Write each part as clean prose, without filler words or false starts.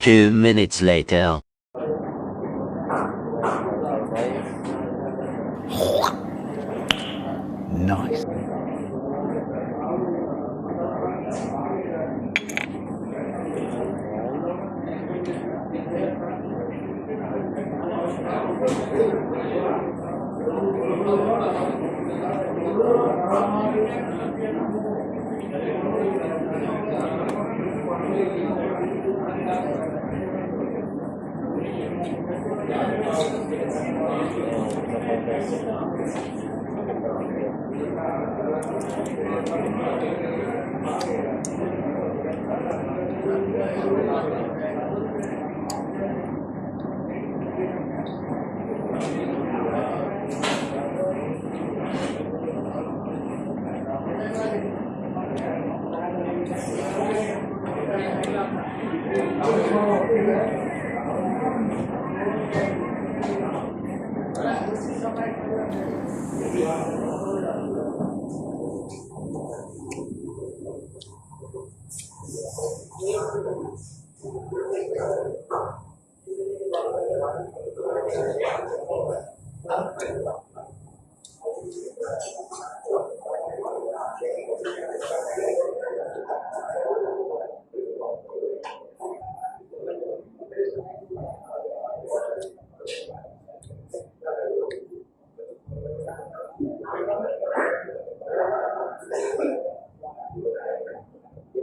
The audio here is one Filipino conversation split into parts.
2 minutes later. Nice.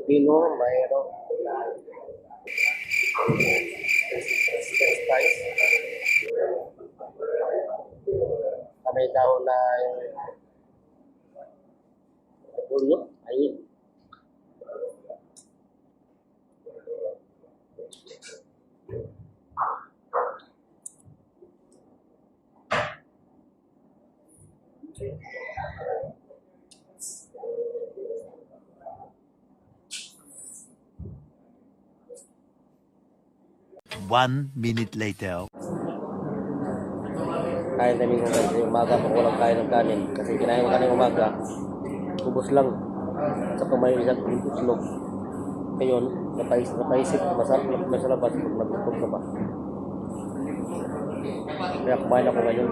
Pino, mayroon spice. May tao na yung pulo, ayun. One minute later. Kain namin ng kasi umaga pag walang kain ng kanin. Kasi kinain ko kanin umaga, ubos lang. Saka may isang itlog. Ngayon, napaisip, masarap na sa labas pag nagtutok na ba. Kaya kumain ako ngayon.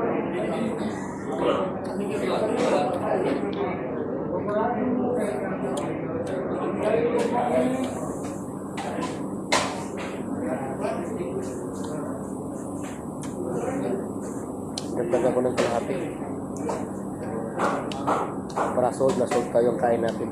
Nagtaga ko ng kalahati. Para sold na sold kayo ang kain natin.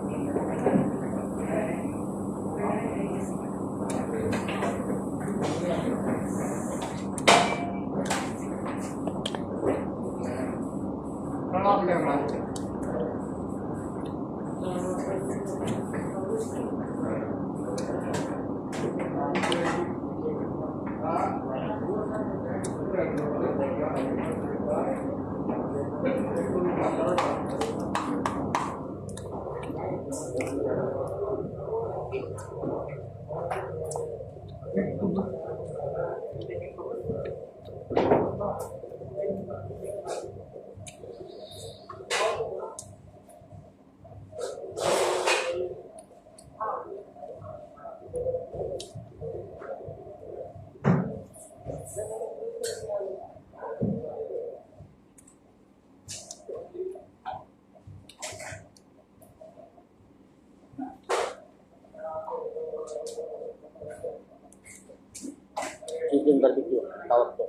Chicken barbecue, tawag to.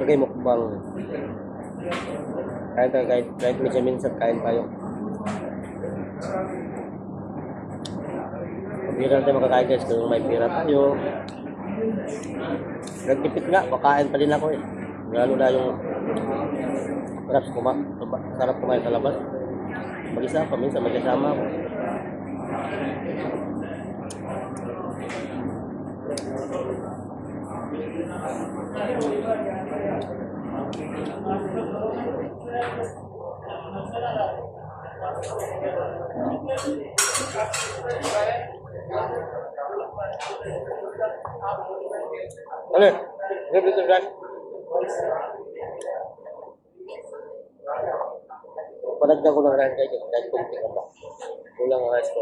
Lagay mo bang kain tayo, kahit minsan kain tayo. Kung hindi natin makakain guys, kung may pira tayo. Nagtipid nga, makain pa din ako eh. Lalo na yung sarap kumain sa labas. Mag-isa pa, minsan magkasama ako. Ano? Gabi ito guys. Panagdag ko lang rin kayo kahit kunti ka ba. Kulang ang rice ko.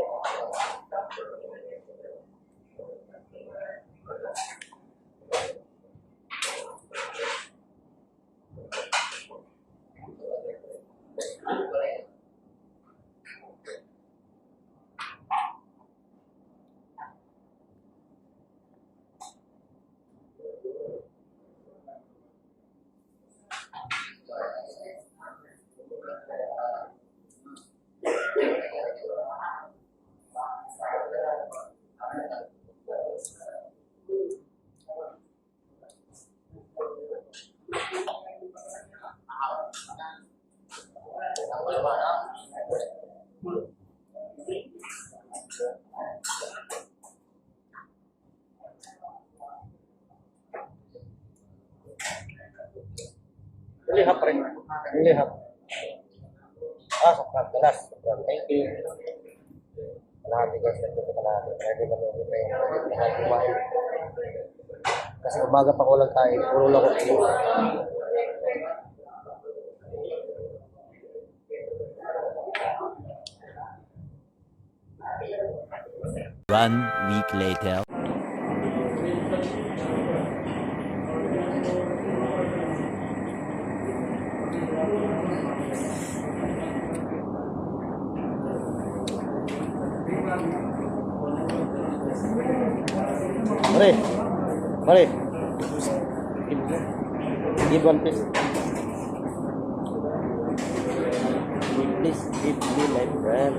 Lihap rin. Lihap. Sobrang galas. Thank you. Kalahati guys, nandito kalahati. Pwede ba nung ito yung lahat kumain. Kasi umaga pa ko lang kain. Puro lang ko. One week later. Mari. Mari. Give one piece. Please give me my friend.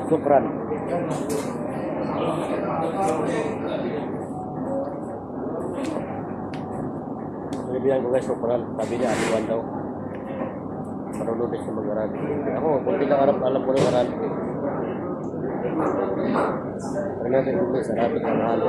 Sukran. Binibilang ko guys, sukran. Sabi niya, atuan daw. Marunod siya mag-Arabic. Ako, kung di lang alam ko ng Arabic. Pero natin English, Arabic na mahalo.